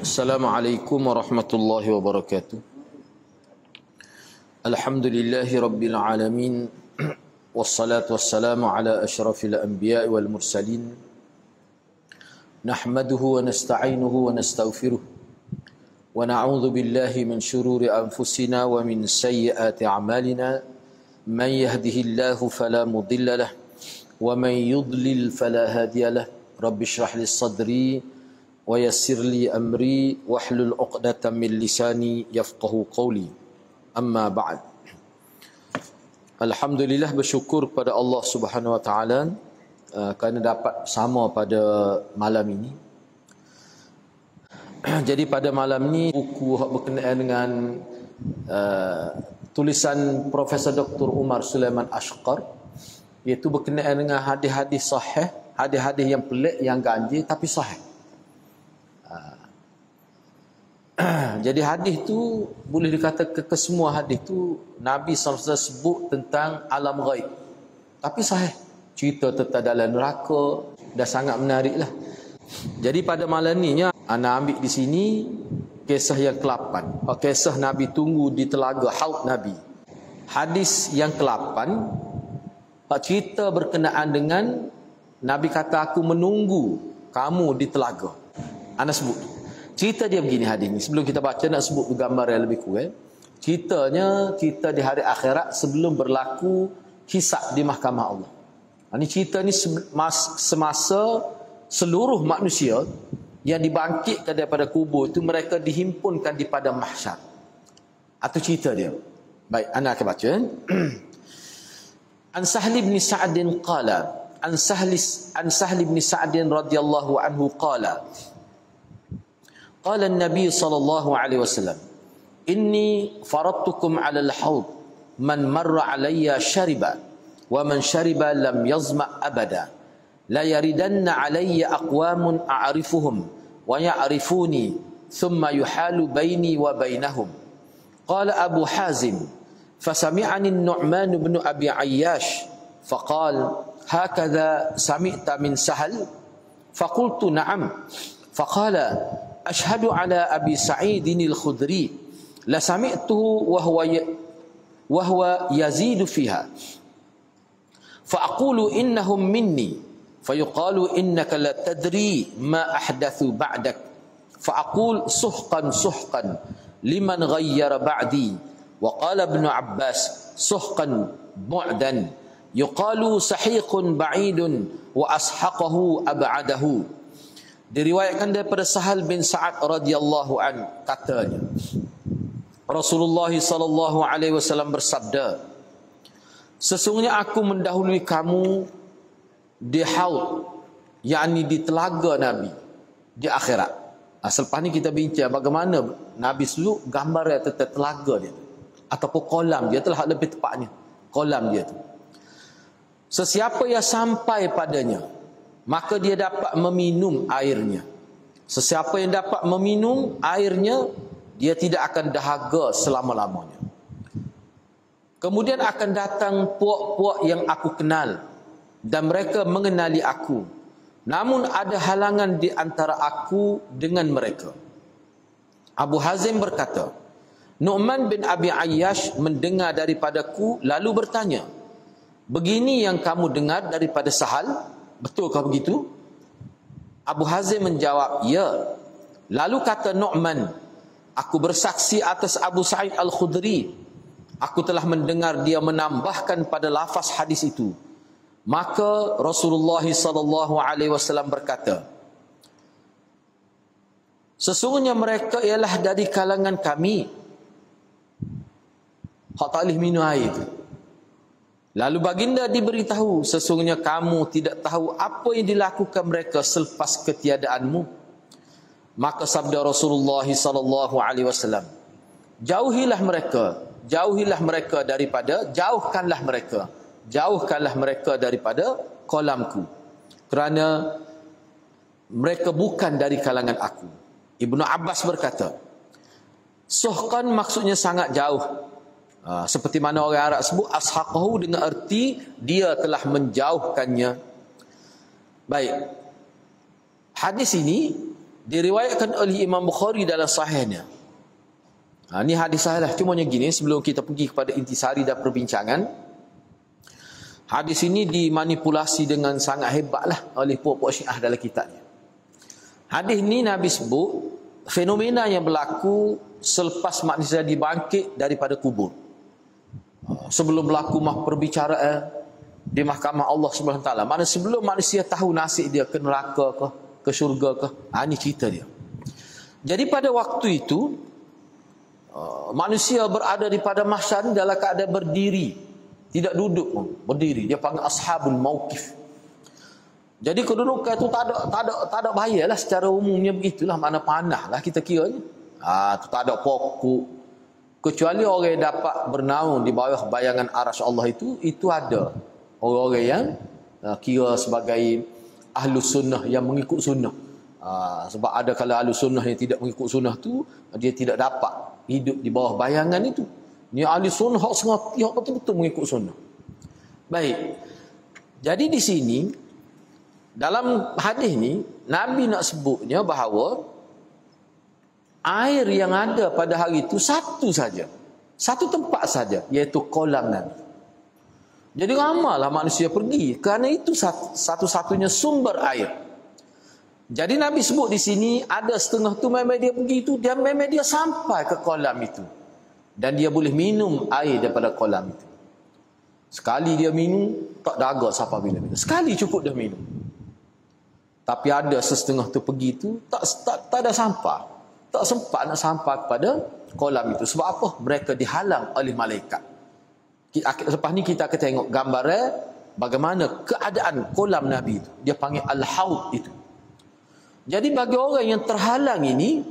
Assalamualaikum warahmatullahi wabarakatuh. Alhamdulillahi rabbil alamin. Wassalatu wassalamu ala asyrafil anbiya'i wal mursalin. Nahmaduhu wa nasta'inuhu wa nastaghfiruh. Wa na'udzu billahi min syururi anfusina wa min sayyiati a'malina. Man yahdihillahu fala mudilla lahu wa man yudlil fala hadiya lahu. Rabbi shrah li sadri wa yassir li amri wahlul 'uqdatam min lisani yafqahu qawli. Amma ba'd. Alhamdulillah, bersyukur kepada Allah Subhanahu wa taala kerana dapat sama pada malam ini. Jadi pada malam ini buku berkenaan dengan tulisan Profesor Dr. Umar Sulaiman Ashqar, iaitu berkenaan dengan hadis-hadis sahih, hadis-hadis yang pelik, yang ganjil tapi sahih. Jadi hadis tu boleh dikatakan ke semua hadis tu Nabi SAW sebut tentang alam ghaib, tapi sahih. Cerita tentang dalam neraka dah sangat menarik lah. Jadi pada malam ni ana ambil di sini kisah yang ke-8, kisah Nabi tunggu di telaga Haud Nabi. Hadis yang ke-8, cerita berkenaan dengan Nabi kata aku menunggu kamu di telaga. Ana sebut cerita dia begini hadis ni. Sebelum kita baca nak sebut gambar yang lebih kurang. Ceritanya cerita di hari akhirat sebelum berlaku hisab di mahkamah Allah. Ini cerita ni semasa seluruh manusia yang dibangkitkan daripada kubur itu mereka dihimpunkan di padang mahsyar. Atau cerita dia. Baik, ana akan baca. An Sahli bin Sa'd qala, An Sahli bin Sa'd radhiyallahu anhu qala, qala an-nabiy sallallahu alaihi wasallam, inni faradtukum 'ala al-hawd, man marra 'alayya shariba wa man shariba lam yazma abada, la yaridanna 'alayya aqwamun a'rifuhum wa ya'rifuni thumma yuhalu baini wa bainahum. Qala Abu Hazim, fasami'ani an-Nu'man ibn Abi Ayyash faqala hakadha sami'ta min Sahal? Faqultu na'am. Faqala ashhadu ala Abi Sa'id al-Khudri la sami'tuhu wa huwa yazidu fiha fa aqulu innahum minni fayuqalu innaka la tadri ma ahdathu ba'dak fa aqul suhqan suhqan liman ghayyara ba'di. Wa qala Ibn Abbas suhqan bu'dan yuqalu sahiqun ba'idun wa ashaqahu ab'adahu. Diriwayatkan daripada Sahal bin Sa'ad radhiyallahu an, katanya Rasulullah sallallahu alaihi wasallam bersabda, sesungguhnya aku mendahului kamu di haud, yakni di telaga Nabi di akhirat. Selepas ni kita bincang bagaimana Nabi seluk gambar dia tentang telaga dia ataupun kolam dia, telah lebih tepatnya kolam dia tu. Sesiapa yang sampai padanya maka dia dapat meminum airnya. Sesiapa yang dapat meminum airnya, dia tidak akan dahaga selama-lamanya. Kemudian akan datang puak-puak yang aku kenal dan mereka mengenali aku. Namun ada halangan di antara aku dengan mereka. Abu Hazim berkata, Nu'man bin Abi Ayyash mendengar daripadaku lalu bertanya, begini yang kamu dengar daripada Sahal? Betulkah begitu? Abu Hazim menjawab, ya. Lalu kata Nu'man, aku bersaksi atas Abu Sa'id al-Khudri, aku telah mendengar dia menambahkan pada lafaz hadis itu. Maka Rasulullah sallallahu alaihi wasallam berkata, sesungguhnya mereka ialah dari kalangan kami hak tak boleh minum air itu. Lalu baginda diberitahu, sesungguhnya kamu tidak tahu apa yang dilakukan mereka selepas ketiadaanmu. Maka sabda Rasulullah sallallahu alaihi wasallam, jauhkanlah mereka daripada kolamku, kerana mereka bukan dari kalangan aku. Ibnu Abbas berkata, suhqan maksudnya sangat jauh. Seperti mana orang Arab sebut ashaqahu, dengan erti dia telah menjauhkannya. Baik, hadis ini diriwayatkan oleh Imam Bukhari dalam sahihnya. Ini hadis sahih lah. Cumanya gini, sebelum kita pergi kepada intisari dan perbincangan, hadis ini dimanipulasi dengan sangat hebat lah oleh puak-puak Syiah dalam kitabnya. Hadis ini Nabi sebut fenomena yang berlaku selepas manusia dibangkit daripada kubur. Sebelum berlaku perbicaraan di mahkamah Allah Subhanahu Wa Taala. Mana sebelum manusia tahu nasib dia ke neraka ke, ke syurga ke. Ini cerita dia. Jadi pada waktu itu, manusia berada di pada mahsyar dalam keadaan berdiri, tidak duduk pun, berdiri. Dia panggil ashabul mauqif. Jadi kedudukan itu tak ada bahaya lah, secara umumnya begitulah, mana panah lah kita kiranya. Tak ada pokok. Kecuali orang yang dapat bernaung di bawah bayangan arasy Allah itu ada orang-orang yang kira sebagai ahlu sunnah yang mengikut sunnah. Sebab ada kalau ahlu sunnah yang tidak mengikut sunnah tu, dia tidak dapat hidup di bawah bayangan itu. Ni ahli sunnah hak sengaja, hak betul-betul mengikut sunnah. Baik. Jadi di sini dalam hadis ni Nabi nak sebutnya bahawa air yang ada pada hari itu satu saja. Satu tempat saja, iaitu kolam Nabi. Jadi ramailah manusia pergi kerana itu satu-satunya sumber air. Jadi Nabi sebut di sini ada setengah tu memang dia pergi itu, dia memang dia sampai ke kolam itu. Dan dia boleh minum air daripada kolam itu. Sekali dia minum, tak daga siapa bila minum. Sekali cukup dia minum. Tapi ada setengah tu pergi itu, tak ada sampah. Tak sempat nak sampai kepada kolam itu. Sebab apa? Mereka dihalang oleh malaikat. Lepas ni kita akan tengok gambaran bagaimana keadaan kolam Nabi itu. Dia panggil Al-Haud itu. Jadi bagi orang yang terhalang ini,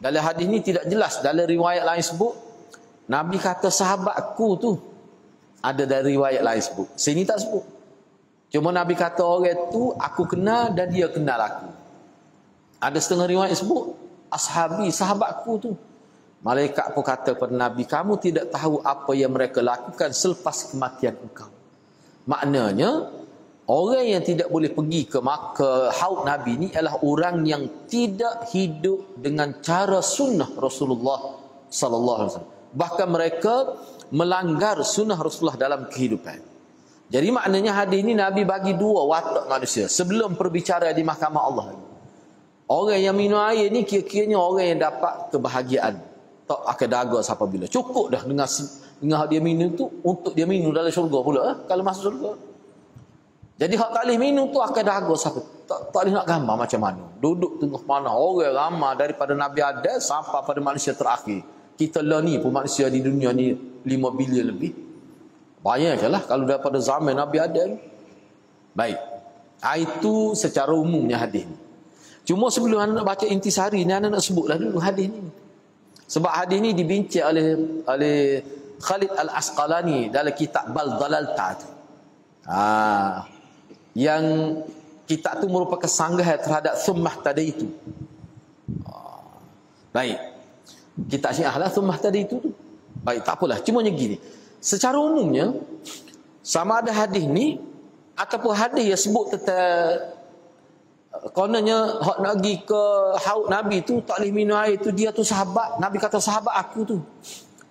dalam hadis ini tidak jelas. Dalam riwayat lain sebut, Nabi kata sahabatku tu. Ada dari riwayat lain sebut. Sini tak sebut. Cuma Nabi kata orang tu aku kenal dan dia kenal aku. Ada setengah riwayat sebut ashabi, sahabatku tu. Malaikat pun kata kepada Nabi, kamu tidak tahu apa yang mereka lakukan selepas kematian engkau. Maknanya orang yang tidak boleh pergi ke haud Nabi ni adalah orang yang tidak hidup dengan cara sunnah Rasulullah sallallahu alaihi wasallam. Bahkan mereka melanggar sunnah Rasulullah dalam kehidupan. Jadi maknanya hadis ini Nabi bagi dua watak manusia sebelum perbicaraan di mahkamah Allah. Orang yang minum air ni kira-kiranya orang yang dapat kebahagiaan. Tak akan daga siapa bila. Cukup dah dengan dia minum tu untuk dia minum dalam syurga pula kalau masuk syurga. Jadi hak tak boleh minum tu akan daga siapa. Tak boleh nak gambar macam mana. Duduk tengah mana orang ramai daripada Nabi Adam sampai pada manusia terakhir. Kita lah ni pun manusia di dunia ni 5 bilion lebih. Banyak je lah kalau daripada zaman Nabi Adam. Baik. Itu secara umumnya hadis ni. Cuma sebelum anda nak baca intisari ni, anda nak sebutlah dulu hadis ni. Sebab hadis ni dibincang oleh Khalid Al-Asqalani dalam kitab Bal Dalalta tu. Yang kitab tu merupakan sanggahan terhadap Thummah tadi itu. Baik. Kitab Syiah lah Thummah tadi itu tu. Baik, tak apalah. Cuma yang gini. Secara umumnya, sama ada hadis ni ataupun hadis yang sebut tentang kononnya hak nak pergi ke haud Nabi tu tak boleh minum air tu, dia tu sahabat. Nabi kata sahabat aku tu.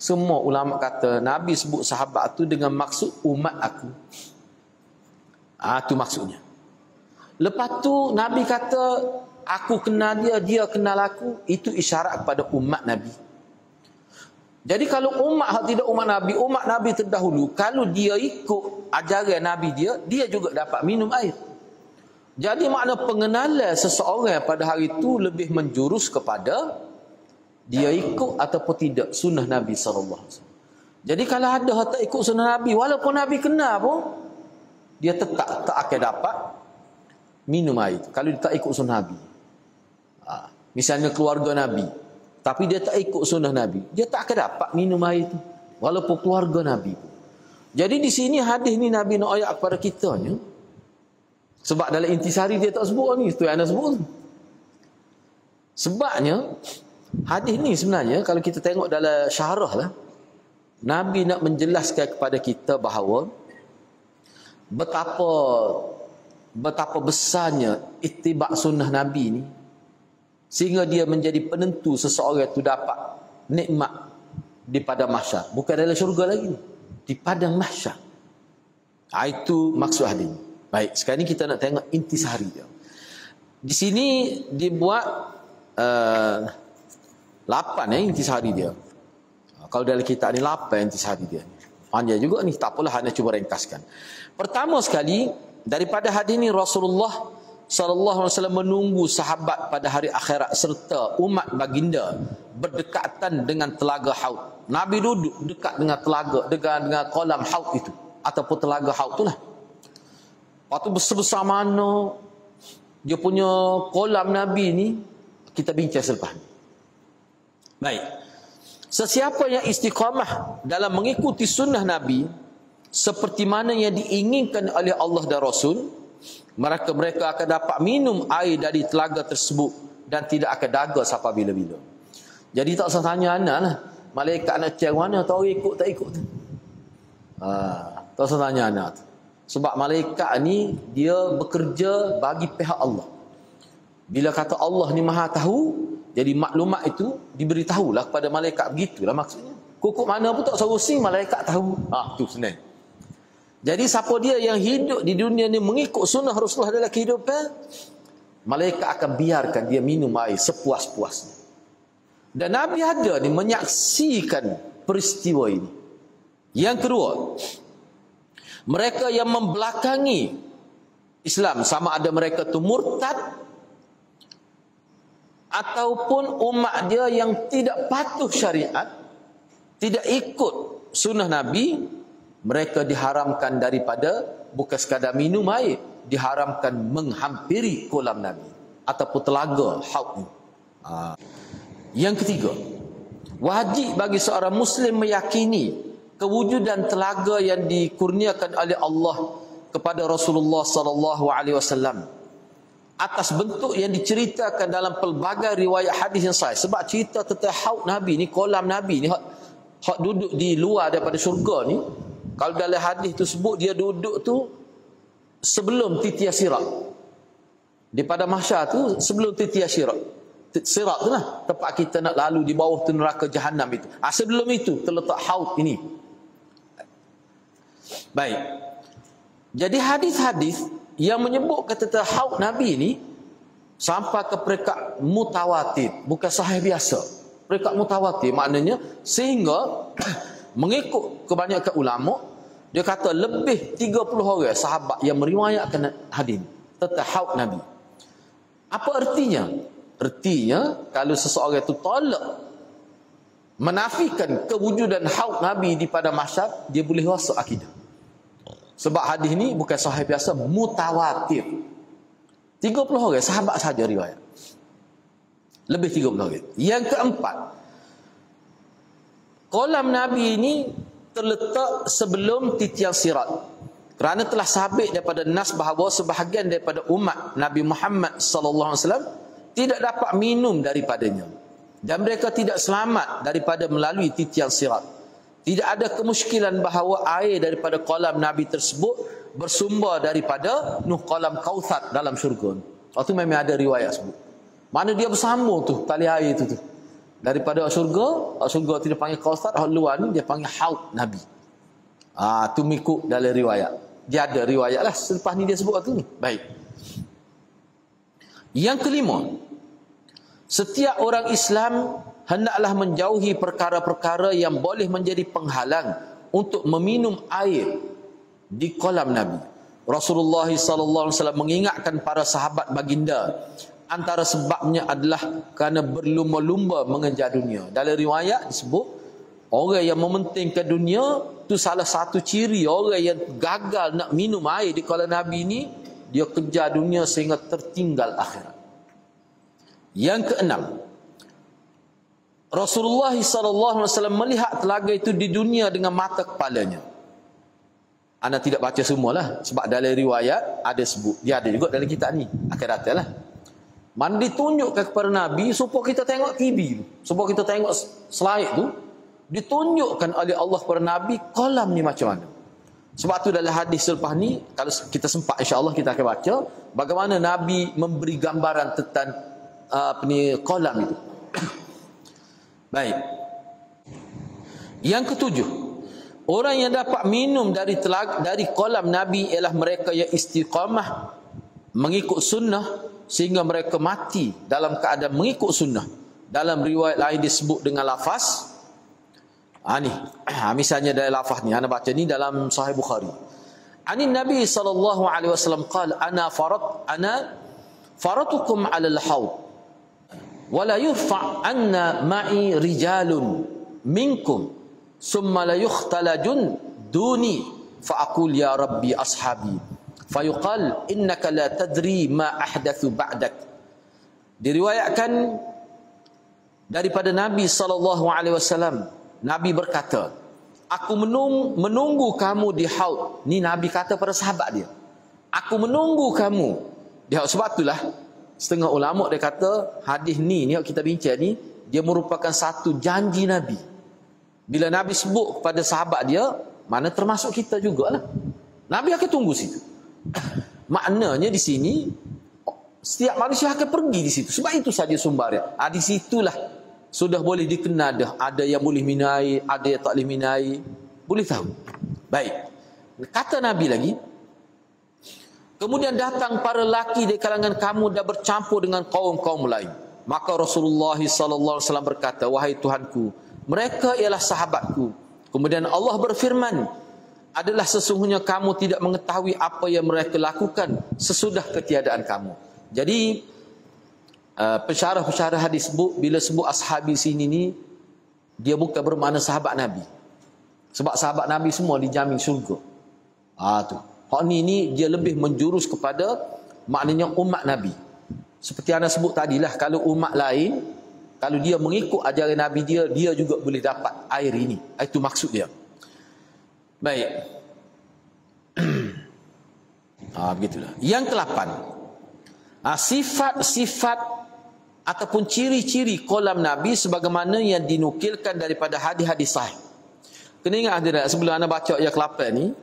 Semua ulama kata Nabi sebut sahabat tu dengan maksud umat aku. Tu maksudnya. Lepas tu Nabi kata aku kenal dia, dia kenal aku. Itu isyarat kepada umat Nabi. Jadi kalau umat tidak umat Nabi terdahulu, kalau dia ikut ajaran Nabi dia juga dapat minum air. Jadi makna pengenalan seseorang pada hari itu lebih menjurus kepada dia ikut ataupun tidak sunnah Nabi SAW. Jadi kalau ada yang tak ikut sunnah Nabi, walaupun Nabi kenal pun, dia tetap tak akan dapat minum air itu. Kalau dia tak ikut sunnah Nabi. Misalnya keluarga Nabi. Tapi dia tak ikut sunnah Nabi, dia tak akan dapat minum air itu. Walaupun keluarga Nabi. Jadi di sini hadis ni Nabi nak ayat kepada kitanya. Sebab dalam intisari dia tak sebut ni. Itu yang anda sebut. Sebabnya hadis ni sebenarnya kalau kita tengok dalam syarah lah, Nabi nak menjelaskan kepada kita bahawa betapa besarnya ittiba' sunnah Nabi ni. sehingga dia menjadi penentu seseorang itu dapat nikmat di padang mahsyar. Bukan dalam syurga lagi, di padang mahsyar. Itu maksud hadis. Baik, sekarang ni kita nak tengok intisari dia. Di sini dibuat 8 intisari dia. Kalau dalam kitab ni 8 intisari dia. Panjang juga ni, tak apalah, hanya cuba ringkaskan. Pertama sekali, daripada hadis ni Rasulullah sallallahu alaihi wasallam menunggu sahabat pada hari akhirat serta umat baginda berdekatan dengan telaga Haud. Nabi duduk dekat dengan telaga, dengan kolam Haud itu ataupun telaga Haud itulah. Lepas tu besar-besar mana dia punya kolam Nabi ni, kita bincang selepas ni. Baik. Sesiapa yang istiqamah dalam mengikuti sunnah Nabi seperti mana yang diinginkan oleh Allah dan Rasul, mereka akan dapat minum air dari telaga tersebut dan tidak akan dahaga sampai bila-bila. Jadi tak usah tanya anak lah, malaikat nak cek mana tahu ikut tak ikut tu. Tak usah tanya anak tu. Sebab malaikat ni dia bekerja bagi pihak Allah. Bila kata Allah ni maha tahu, jadi maklumat itu diberitahulah kepada malaikat, begitulah maksudnya. Kukuk mana pun tak serusi, malaikat tahu. Tu senang. Jadi siapa dia yang hidup di dunia ni mengikut sunnah Rasulullah dalam kehidupan, malaikat akan biarkan dia minum air sepuas-puasnya. Dan Nabi ada ni menyaksikan peristiwa ini. Yang kedua, mereka yang membelakangi Islam, sama ada mereka tu murtad ataupun umat dia yang tidak patuh syariat, tidak ikut sunnah Nabi, mereka diharamkan daripada bukan sekadar minum air, diharamkan menghampiri kolam Nabi ataupun telaga Haud ni. Yang ketiga, wajib bagi seorang Muslim meyakini kewujudan telaga yang dikurniakan oleh Allah kepada Rasulullah sallallahu alaihi wasallam atas bentuk yang diceritakan dalam pelbagai riwayat hadis yang sahih. Sebab cerita tentang Haud Nabi ni, kolam Nabi ni, hak duduk di luar daripada syurga ni, kalau dalam hadis tu sebut dia duduk tu sebelum titiah sirat. Di pada mahsyar tu sebelum titiah sirat. Sirat tu lah tempat kita nak lalu di bawah tu neraka Jahannam itu. Sebelum itu terletak Haud ini. Baik. Jadi hadis-hadis yang menyebutkan tentang Haud Nabi ni sampai ke peringkat mutawatir, bukan sahih biasa. Peringkat mutawatir maknanya sehingga mengikut kebanyakan ulama, dia kata lebih 30 orang sahabat yang meriwayatkan hadis tentang Haud Nabi. Apa artinya? Artinya kalau seseorang itu tolak menafikan kewujudan Haud Nabi di pada mahsyar, dia boleh rosak akidah. Sebab hadis ni bukan sahih biasa, mutawatir. 30 orang sahabat saja riwayat. Lebih 30 orang. Yang keempat, kolam Nabi ini terletak sebelum titian sirat. Kerana telah sabit daripada nas bahawa sebahagian daripada umat Nabi Muhammad sallallahu alaihi wasallam tidak dapat minum daripadanya dan mereka tidak selamat daripada melalui titian sirat. Tidak ada kemusykilan bahawa air daripada kolam Nabi tersebut bersumber daripada kolam Kautsar dalam syurga. Waktu memang ada riwayat sebut. Mana dia bersambung tu tali air itu tu. Daripada syurga tidak panggil Kautsar, luar ni dia panggil Haud Nabi. Tu mengikut dalam riwayat. Dia ada riwayat lah selepas ni dia sebut waktu ni. Baik. Yang kelima, setiap orang Islam hendaklah menjauhi perkara-perkara yang boleh menjadi penghalang untuk meminum air di kolam Nabi. Rasulullah sallallahu alaihi wasallam mengingatkan para sahabat baginda, antara sebabnya adalah kerana berlumba-lumba mengejar dunia. Dalam riwayat disebut orang yang mementingkan dunia tu salah satu ciri orang yang gagal nak minum air di kolam Nabi ni, dia kejar dunia sehingga tertinggal akhirat. Yang keenam, Rasulullah sallallahu alaihi wasallam melihat telaga itu di dunia dengan mata kepalanya. Anda tidak baca semualah sebab dalam riwayat ada sebut. Dia ada juga dalam kitab ni. Akan datanglah. Mana ditunjukkan kepada Nabi supaya kita tengok TV tu. Supaya kita tengok slide tu, ditunjukkan oleh Allah kepada Nabi kolam ni macam mana. Sebab tu dalam hadis selepas ni, kalau kita sempat insya-Allah kita akan baca bagaimana Nabi memberi gambaran tentang kolam itu. Baik. Yang ketujuh, orang yang dapat minum dari kolam Nabi ialah mereka yang istiqamah mengikut sunnah sehingga mereka mati dalam keadaan mengikut sunnah. Dalam riwayat lain disebut dengan lafaz misalnya dari lafaz ni ana baca ni dalam Sahih Bukhari. Anin Nabi sallallahu alaihi wasallam qala ana faratukum 'ala al-haud wa la yurfa' anna ma'i rijalun minkum summa la yukhtalajun duni fa aqul ya rabbi ashabi fayuqal innaka la tadri ma ahdathu ba'dak. Diriwayatkan daripada Nabi sallallahu alaihi wasallam, Nabi berkata, aku menunggu kamu di haud. Ni Nabi kata pada sahabat dia, aku menunggu kamu di haud. Sebab itulah setengah ulama dia kata hadis ni kita bincang ni, dia merupakan satu janji Nabi. Bila Nabi sebut kepada sahabat dia, mana termasuk kita jugalah. Nabi akan tunggu situ. Maknanya di sini setiap manusia akan pergi di situ. Sebab itu saja sumber dia. Di situlah sudah boleh dikenal dah. Ada yang boleh minum air, ada yang tak boleh minum air. Boleh tahu. Baik. Kata Nabi lagi, kemudian datang para lelaki dari kalangan kamu dan bercampur dengan kaum-kaum lain. Maka Rasulullah sallallahu alaihi wasallam berkata, wahai Tuhanku, mereka ialah sahabatku. Kemudian Allah berfirman, adalah sesungguhnya kamu tidak mengetahui apa yang mereka lakukan sesudah ketiadaan kamu. Jadi pensyarah-pensyarah hadis bila sebut ashabi sini ni, dia bukan bermakna sahabat Nabi. Sebab sahabat Nabi semua dijamin syurga. Tu. Hak ni dia lebih menjurus kepada maknanya umat Nabi. Seperti anda sebut tadilah, kalau umat lain, kalau dia mengikut ajaran Nabi dia juga boleh dapat air ini. Itu maksud dia. Baik. Begitulah. Yang ke-8. Sifat-sifat ataupun ciri-ciri kolam Nabi sebagaimana yang dinukilkan daripada hadis-hadis sahih. Kena ingat hadirat, sebelum anda baca ayat ke-8 ni,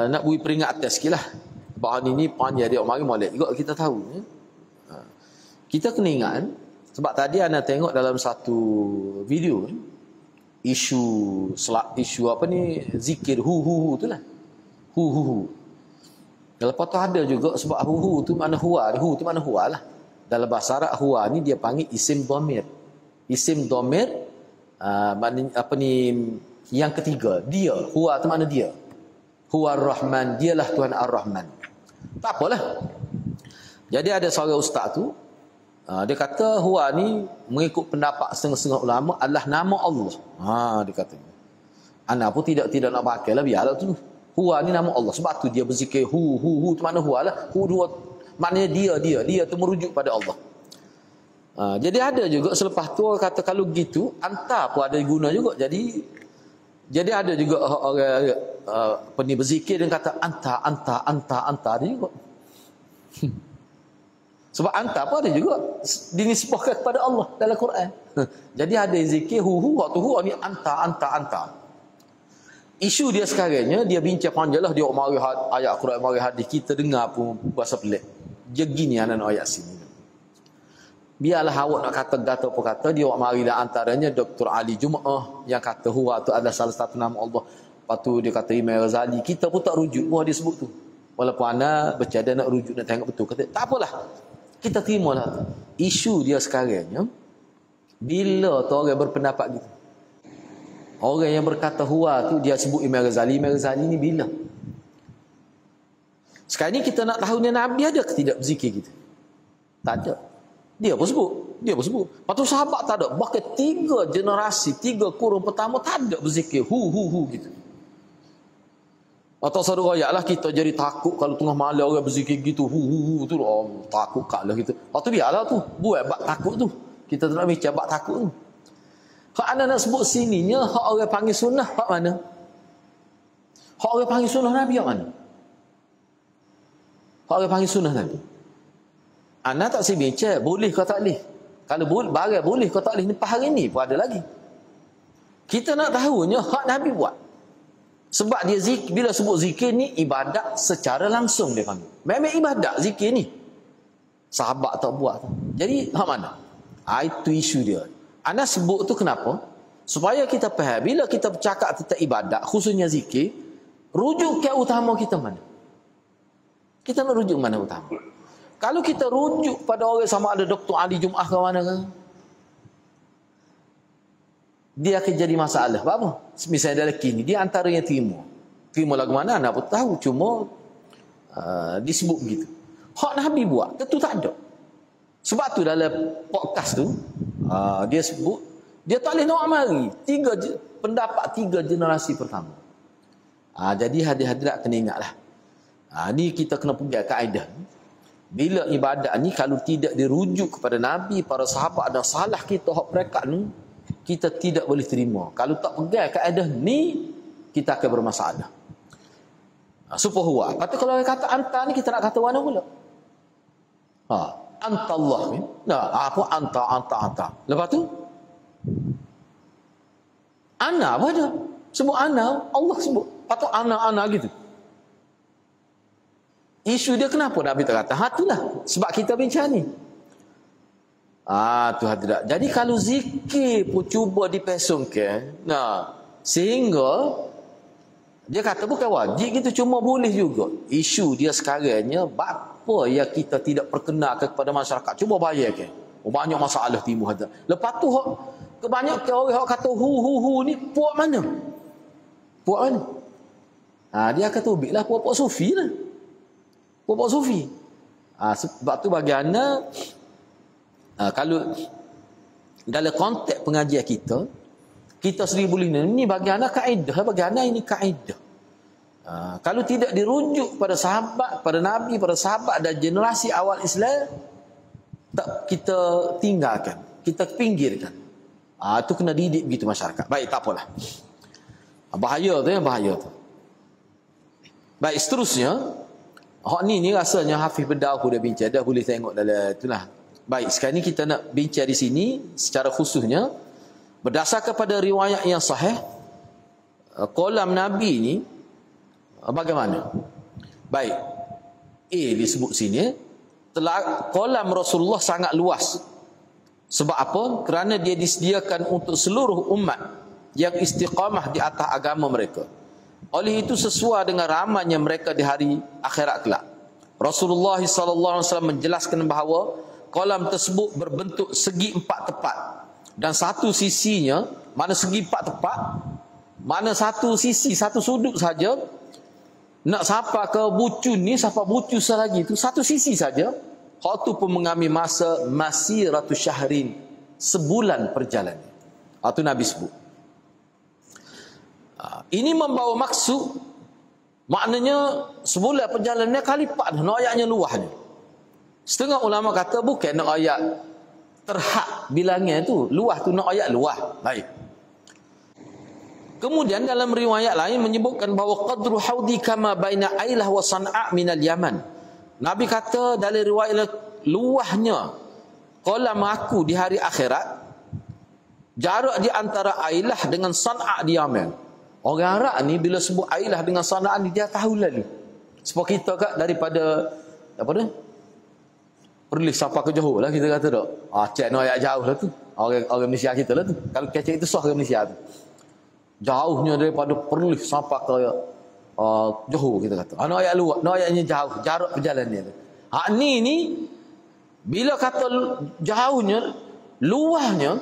nak beri peringatan sikit lah. Bahan ini panjang dia mari molek juga kita tahu. Kita kena ingat, sebab tadi anda tengok dalam satu video isu apa ni, zikir hu tu lah. Hu. Lepas tu ada juga sebab hu tu makna huwa, hu tu makna huwa lah. Dalam bahasa Arab huwa ni dia panggil isim dhamir. Isim dhamir maknanya apa ni, yang ketiga, dia. Huwa tu makna dia. Huwa ar-Rahman, dialah Tuhan ar-Rahman. Tak apalah. Jadi ada seorang ustaz tu, dia kata huwa ni mengikut pendapat setengah-setengah ulama adalah nama Allah. Dia kata. Ana pun tidak nak pakai lah, biarlah tu. Huwa ni nama Allah. Sebab tu dia berzikir hu tu makna huwa lah. Hu maknanya dia tu merujuk pada Allah. Jadi ada juga selepas tu orang kata kalau gitu anta pun ada guna juga. Jadi ada juga orang berzikir dan kata anta dia juga. Sebab anta pun ada juga dinisbahkan kepada Allah dalam Quran. Jadi ada zikir hu waktu hu ni anta. Isu dia sekarangnya dia bincang panjanglah, dia mari ayat Quran, mari hadis, kita dengar pun bahasa pelik. Dia gini anak ayat sini. Biarlah awak nak kata apa kata, dia mari dah antaranya Dr. Ali Jumaah yang kata huwa tu adalah salah satu nama Allah. Lepas tu dia kata Imam Ghazali, kita pun tak rujuk buah dia sebut tu. Walaupun ana bercadang nak rujuk, nak tengok betul, kata tak apalah. Kita terimalah. Isu dia sekarangnya, bila tu orang berpendapat gitu. Orang yang berkata huwa tu dia sebut Imam Ghazali ni bila? Sekarang ni kita nak tahu ni Nabi ada ke tidak berzikir gitu? Tak ada. Dia pun sebut. Lepas tu sahabat tak ada. Bahkan 3 generasi, 3 kurun pertama tak ada berzikir hu gitu. Atau satu ayat lah kita jadi takut kalau tengah malam orang berzikir gitu hu tu, takut kat lah gitu. Lepas tu biarlah tu, buat bak takut tu. Kita tak nak bincang bak takut tu. Hak anda nak sebut sininya, hak orang panggil sunnah, hak mana? Hak orang panggil sunnah Nabi hak mana? Hak orang panggil sunnah Nabi. Anda tak bincang, boleh ke tak boleh? Kalau barang boleh ke tak boleh, ni hari ni pun ada lagi. Kita nak tahunya hak Nabi buat. Sebab dia zikir, bila sebut zikir ni ibadat secara langsung dia panggil. Memang ibadat zikir ni. Sahabat tak buat. Jadi hak mana? Itu isu dia. Ana sebut tu kenapa? Supaya kita faham bila kita bercakap tentang ibadat, khususnya zikir, rujuk ke utama kita mana? Kita nak rujuk mana utama? Kalau kita rujuk pada orang sama ada Dr. Ali Jumaah ke mana ke, dia akan jadi masalah. Apa? Misalnya dalam kini, dia antara yang terima. Terima lagu mana, anak pun tahu. Cuma disebut begitu. Hak Nabi buat, tentu tak ada. Sebab tu dalam podcast tu, dia sebut, dia tak boleh nak mari. Pendapat 3 generasi pertama. Jadi hadirat kena ingatlah. Ni kita kena pegang kaedah. Bila ibadat ni kalau tidak dirujuk kepada Nabi, para sahabat dan salah kita hak perekat ni, kita tidak boleh terima. Kalau tak pegang kaedah ni, kita akan bermasalah. Supaya huwa. Kata kalau kata anta ni, kita nak kata mana pula? Anta Allah ni. Apa anta. Lepas tu ana apa dia? Sebut ana, Allah sebut. Patut ana gitu. Isu dia kenapa Nabi tak kata? Itulah sebab kita bincang ni. Tu hadirat. Jadi kalau zikir pun cuba dipesongkan, sehingga dia kata bukan wajib gitu, cuma boleh juga. Isu dia sekarangnya apa yang kita tidak perkenalkan kepada masyarakat, cuba bayarkan. Banyak masalah timbul hadirat. Lepas tu kebanyakan orang yang kata hu ni puak mana? Puak mana? Dia kata ubiklah puak sufi lah. Puak sufi. Sebab tu bagaimana kalau dalam konteks pengajian kita sendiri boleh ni bagaimana kaedah, bagaimana ini kaedah. Kalau tidak dirujuk pada sahabat, pada Nabi, pada sahabat dan generasi awal Islam, tak kita tinggalkan, kita pinggirkan. Itu kena didik begitu masyarakat. Baik, tak apalah. Bahaya tu. Baik, seterusnya. Hak ni rasanya Hafiz Bedah dah bincang, dah boleh tengok dalam itulah. Baik, sekarang ni kita nak bincang di sini secara khususnya berdasarkan pada riwayat yang sahih, kolam Nabi ni bagaimana? Baik. Disebut sini kolam Rasulullah sangat luas. Sebab apa? Kerana dia disediakan untuk seluruh umat yang istiqamah di atas agama mereka. Oleh itu sesuai dengan ramainya mereka di hari akhirat kelak. Rasulullah SAW menjelaskan bahawa kolam tersebut berbentuk segi 4 tepat. Dan satu sisinya, mana segi 4 tepat, mana satu sisi, satu sudut saja, nak sampai ke bucun ni, sampai bucun selagi tu, satu sisi saja, hak tu pun mengambil masa masiratu syahrin, sebulan perjalanan. Itu Nabi sebut. Ini membawa maksud, maknanya sebulan perjalanannya kali 4, nak ayatnya luahnya. Setengah ulama kata bukan nak ayat terhad bilangnya tu, luah tu nak ayat luah. Baik. Kemudian dalam riwayat lain menyebutkan bahawa qadru haudi kama baina Ailah wa San'a minal Yaman. Nabi kata dalam riwayat luahnya kolam aku di hari akhirat jarak di antara Ailah dengan San'a di Yaman. Orang Arab ni bila sebut Ailah dengan San'a ni dia tahu lalu. Sebab kita kat daripada apa dia? Perlis sampai ke Johor lah kita kata tak. Cek no ayat jauh lah tu. Orang Malaysia kita lah tu. Kalau kecek itu sah orang Malaysia tu. Jauhnya daripada Perlis sampai ke Johor kita kata. No ayat luar, no ayatnya jauh, jarak perjalanan tu. Ni bila kata jauhnya, luahnya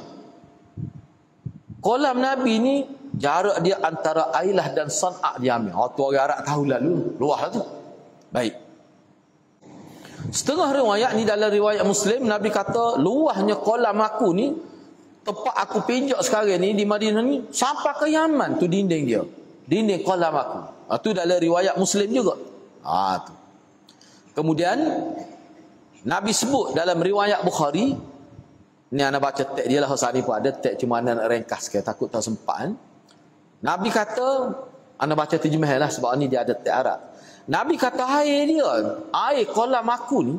kolam Nabi ni jarak dia antara Ailah dan San'a di Yaman. Tu orang Arab tahu lalu. Luah tu. Baik. Setengah riwayat ni dalam riwayat Muslim, Nabi kata luahnya kolam aku ni, tempat aku pijak sekarang ni di Madinah ni, sampai ke Yaman tu dinding dia. Dinding kolam aku. Tu dalam riwayat Muslim juga. Tu. Kemudian Nabi sebut dalam riwayat Bukhari, ni anak baca teks dia lah, Hasan ni pun ada teks, cuma anak nak ringkas ke, takut tak sempat. Nabi kata, anak baca terjemah lah sebab ni dia ada teks Arab. Nabi kata air dia, air kolam aku ni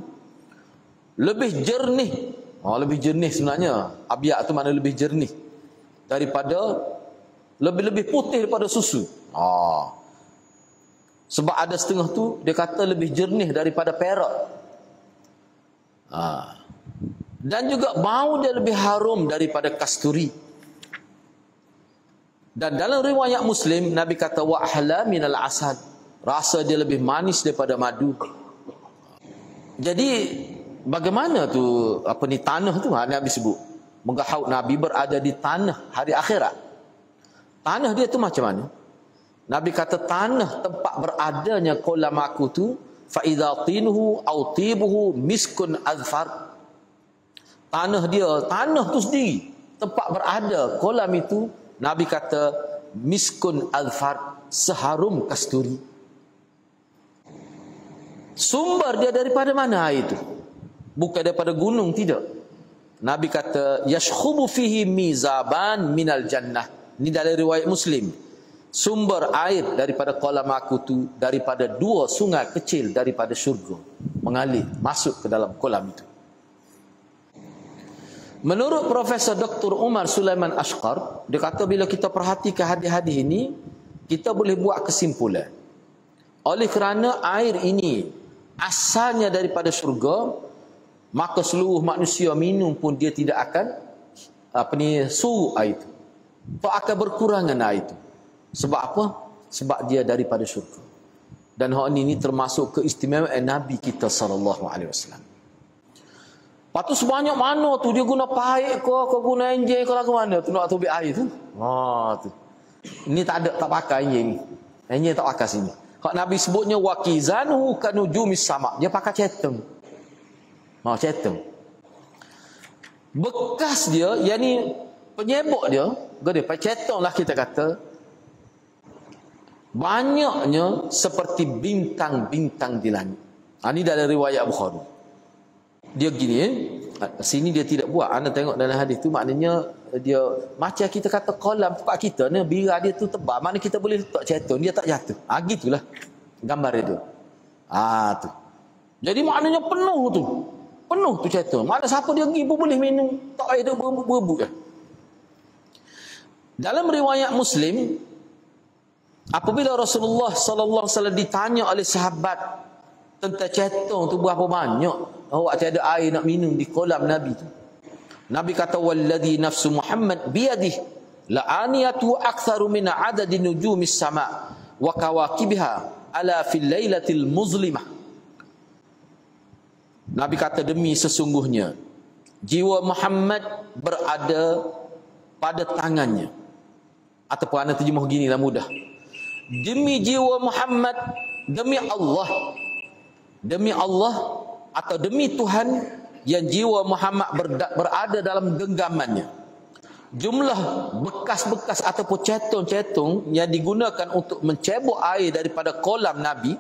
lebih jernih. Lebih jernih sebenarnya. Abiyak tu mana lebih jernih daripada, lebih putih daripada susu. Sebab ada setengah tu dia kata lebih jernih daripada perak. Dan juga bau dia lebih harum daripada kasturi. Dan dalam riwayat Muslim, Nabi kata wa ahla minal asad. Rasa dia lebih manis daripada madu. Jadi bagaimana tu tanah tu Nabi sebut. Mengahaut Nabi berada di tanah hari akhirat. Tanah dia tu macam mana? Nabi kata tanah tempat beradanya kolam aku tu fa idza tinuhu aw tibuhu miskun azfar. Tanah tu sendiri tempat berada kolam itu, Nabi kata miskun azfar, seharum kasturi. Sumber dia daripada mana air itu? Bukan daripada gunung, tidak. Nabi kata yashkhubu fihi mizaban minal jannah. Ini dari riwayat Muslim. Sumber air daripada kolam aku tu daripada 2 sungai kecil daripada syurga mengalir masuk ke dalam kolam itu. Menurut Profesor Dr. Umar Sulaiman Ashqar, dia kata bila kita perhatikan hadis-hadis ini, kita boleh buat kesimpulan. Oleh kerana air ini asalnya daripada syurga, maka seluruh manusia minum pun dia tidak akan suruh air itu. Tak akan berkurangan air itu. Sebab apa? Sebab dia daripada syurga. Dan hal ini termasuk keistimewaan Nabi kita sallallahu alaihi wasallam. Lepas tu sebanyak mana tu dia guna paip ke guna enjin ke lagu mana tu nak tubik air tu. Tu. Ini tak pakai enjin ni. Enjin tak pakai sini. Kalau Nabi sebutnya waqizanu kanujumis sama, dia pakai cetem. Cetem. Bekas dia, yakni penyebok dia, gede cetem lah kita kata. Banyaknya seperti bintang-bintang di langit. Ini dalam riwayat Bukhari. Dia gini, sini dia tidak buat. Anda tengok dalam hadis tu, maknanya dia macam kita kata kolam tempat kita ni, bira dia tu tebal, mana kita boleh letak ceton, dia tak jatuh. Gitulah gambar dia tu. Tu. Jadi maknanya penuh tu ceton. Mana siapa dia pergi pun boleh minum, tak ada berebut. Dalam riwayat Muslim, apabila Rasulullah sallallahu alaihi wasallam ditanya oleh sahabat tentang ceton tu berapa banyak, awak tiada air nak minum di kolam Nabi tu. Nabi kata walladhi nafsu Muhammad biyadih la aniyatu aktsaru min adadi nujumis sama wa kawakibiha ala fil lailatil muzlimah. Nabi kata demi sesungguhnya jiwa Muhammad berada pada tangannya. Ataupun anda terjemah ginilah mudah. Demi jiwa Muhammad, demi Allah atau demi Tuhan yang jiwa Muhammad berada dalam genggamannya. Jumlah bekas-bekas ataupun cetung-cetung yang digunakan untuk mencebok air daripada kolam Nabi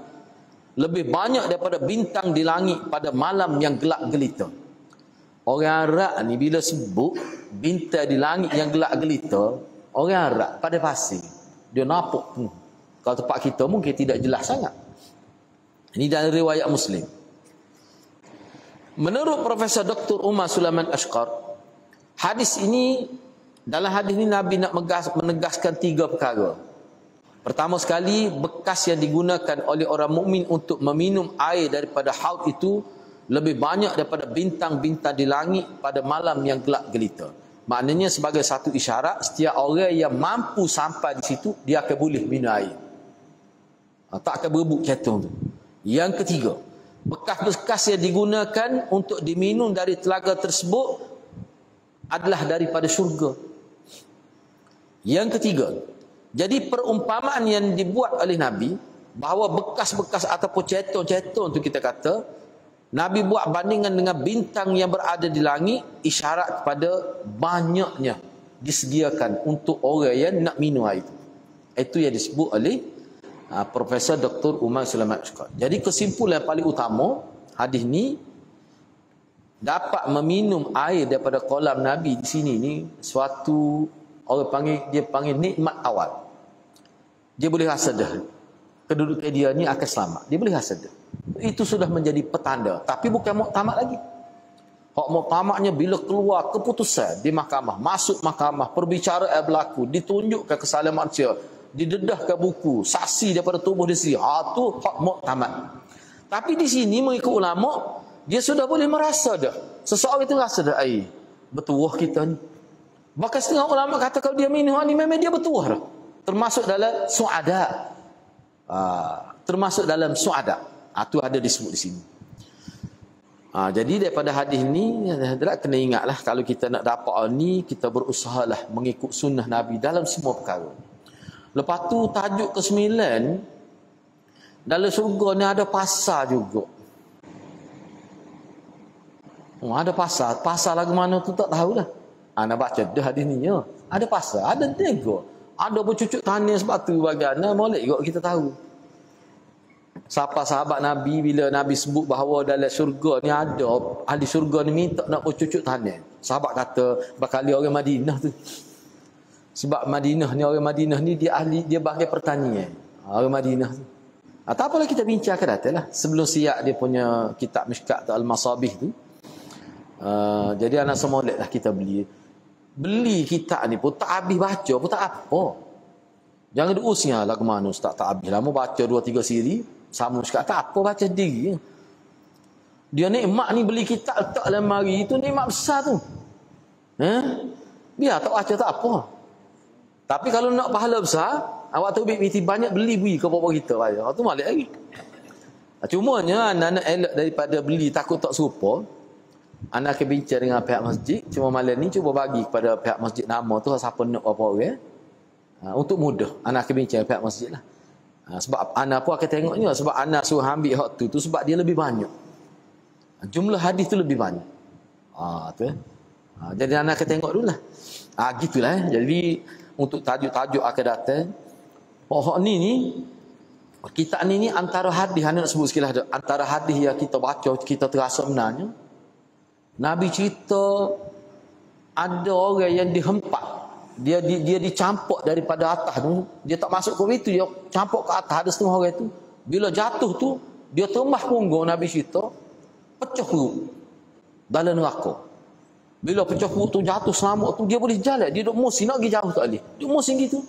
lebih banyak daripada bintang di langit pada malam yang gelap gelita. Orang Arab ni bila sebut bintang di langit yang gelap gelita, orang Arab pada pasir dia nampak penuh. Kalau tempat kita mungkin tidak jelas sangat. Ini dari riwayat Muslim. Menurut Profesor Dr. Umar Sulaiman Ashqar, dalam hadis ini Nabi nak menegaskan 3 perkara. Pertama sekali, bekas yang digunakan oleh orang mukmin untuk meminum air daripada haud itu lebih banyak daripada bintang-bintang di langit pada malam yang gelap gelita. Maknanya sebagai satu isyarat, setiap orang yang mampu sampai di situ, dia akan boleh minum air. Tak akan berebut cetung tu. Yang ketiga, bekas-bekas yang digunakan untuk diminum dari telaga tersebut adalah daripada syurga. Yang ketiga, jadi perumpamaan yang dibuat oleh Nabi bahawa bekas-bekas ataupun cetung-cetung tu kita kata, Nabi buat bandingan dengan bintang yang berada di langit, isyarat kepada banyaknya disediakan untuk orang yang nak minum air itu. Itu yang disebut oleh Profesor Dr. Umar Sulaiman Ashqar. Jadi kesimpulan paling utama hadis ni, dapat meminum air daripada kolam Nabi di sini ni suatu orang panggil nikmat awal. Dia boleh rasa dah kedudukan dia ni akan selamat. Dia boleh rasa dah. Itu sudah menjadi petanda. Tapi bukan muktamad lagi. Hak muktamadnya bila keluar keputusan di mahkamah, masuk mahkamah, perbicaraan berlaku, ditunjukkan kesalahan manusia, didedahkan buku, saksi daripada tubuh dia sendiri. Tu hak muktamad. Tapi di sini mengikut ulama, dia sudah boleh merasa dah. Seseorang itu rasa dah, bertuah kita ni. Bahkan setengah ulama kata kalau dia minum ni memang dia bertuah dah. Termasuk dalam suada. Termasuk dalam suada. Itu ada disebut di sini. Jadi daripada hadis ni kena ingatlah, kalau kita nak dapat ni, kita berusahalah mengikut sunnah Nabi dalam semua perkara. Lepas tu tajuk ke-9, dalam syurga ni ada pasar juga. Ada pasar. Pasar lagu mana tu tak tahulah. Nak baca dah hadis ni ya. Ada pasar, ada nego. Ada bercucuk tanah sebab tu bagaimana molek juga kita tahu. Siapa sahabat Nabi bila Nabi sebut bahawa dalam syurga ni ada ahli syurga ni minta nak bercucuk tanah. Sahabat kata bakal orang Madinah tu. Sebab Madinah ni, orang Madinah ni dia ahli, dia bahagian pertanian. Orang Madinah tu. Tak apalah kita bincang ke datang lah. Sebelum siap dia punya kitab Mishkat Al-Masabih tu. Jadi anak semolek lah kita beli kitab ni pun tak habis baca pun tak apa. Jangan diusnya lah ke mana ustaz tak habis. Lama baca 2-3 siri, sama Mishkat tak apa, baca diri. Dia nikmat ni beli kitab letak dalam mari, itu nikmat besar tu. Biar tak baca tak apa. Tapi kalau nak pahala besar, awak tu biti banyak beli ke bapa kita. Tu malik lagi. Cumanya anak-anak elok daripada beli takut tak serupa. Anak akan bincang dengan pihak masjid. Cuma malam ni cuba bagi kepada pihak masjid nama tu siapa nak apa orang. Untuk mudah anak akan bincang pihak masjid lah. Sebab anak pun akan tengoknya. Sebab anak suruh ambil hak tu sebab dia lebih banyak. Jumlah hadis tu lebih banyak. Jadi anak akan tengok dulu lah. Gitulah. Jadi untuk tajuk-tajuk akan datang. Ni kita ni antara hadis, anak nak sebut sekali lah. Antara hadis yang kita baca, kita terasa benarnya. Nabi cerita ada orang yang dihempak. Dia dicampuk daripada atas tu. Dia tak masuk ke situ, dia campuk ke atas. Ada setengah orang tu. Bila jatuh tu, dia termah punggung, Nabi cerita, pecah perut dalam neraka. Bila pecah perut tu jatuh selamat tu, dia boleh jalan. Dia duduk musim, nak pergi jauh tak boleh. Duduk musim gitu.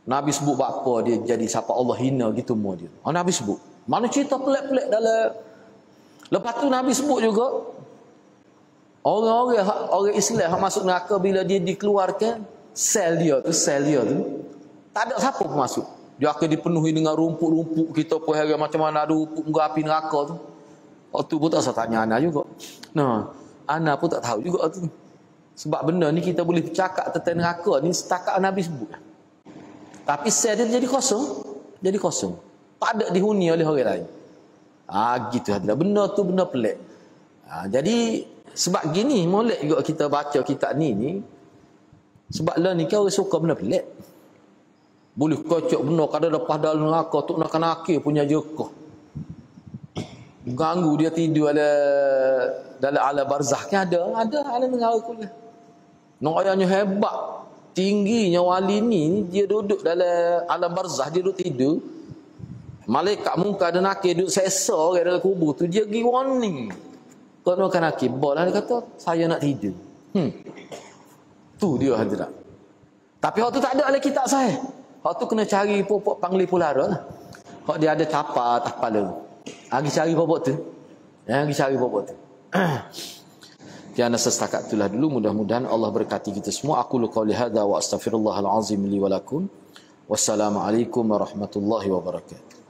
Nabi sebut apa dia jadi siapa Allah hina gitu semua dia. Nabi sebut. Mana cerita pelik-pelik dalam. Lepas tu Nabi sebut juga orang Islam yang masuk neraka bila dia dikeluarkan, sel dia tu tak ada siapa pun masuk. Dia akan dipenuhi dengan rumput-rumput. Kita pun hari macam mana ada rumput api neraka tu. Waktu pun tak usah tanya Ana juga. Ana pun tak tahu juga tu. Sebab benda ni kita boleh bercakap tentang neraka ni setakat Nabi sebut. Tapi sel dia jadi kosong. Jadi kosong. Tak ada dihuni oleh orang lain. Gitu hadilah. Benda tu benda pelik. Jadi sebab gini molek juga kita baca kitab ni. Sebab lah ni kau suka benda pelik. Boleh kocok benda kadang lepas dalam neraka tu nak kena akhir punya jekah. Ganggu dia tidur dalam alam barzakh kan ada alam negara kuliah. Noyanya hebat, tingginya wali ni, dia duduk dalam alam barzakh, dia duduk tidur. Malaikat muka ada nakir duduk sesa orang dalam kubur tu, dia pergi warning. Kau nak nakir, bola dia kata saya nak tidur. Tu dia hadirat. Tapi hak tu tak ada dalam kitab saya. Hak tu kena cari pokok panggil pulara lah. Hak dia ada capa atas kepala. Pergi cari pokok tu. Pergi cari pokok tu. Kiana sestakat itulah dulu. Mudah-mudahan Allah berkati kita semua. Aku qauli hadza wa astaghfirullahal azim li wa lakum. Wassalamualaikum warahmatullahi wabarakatuh.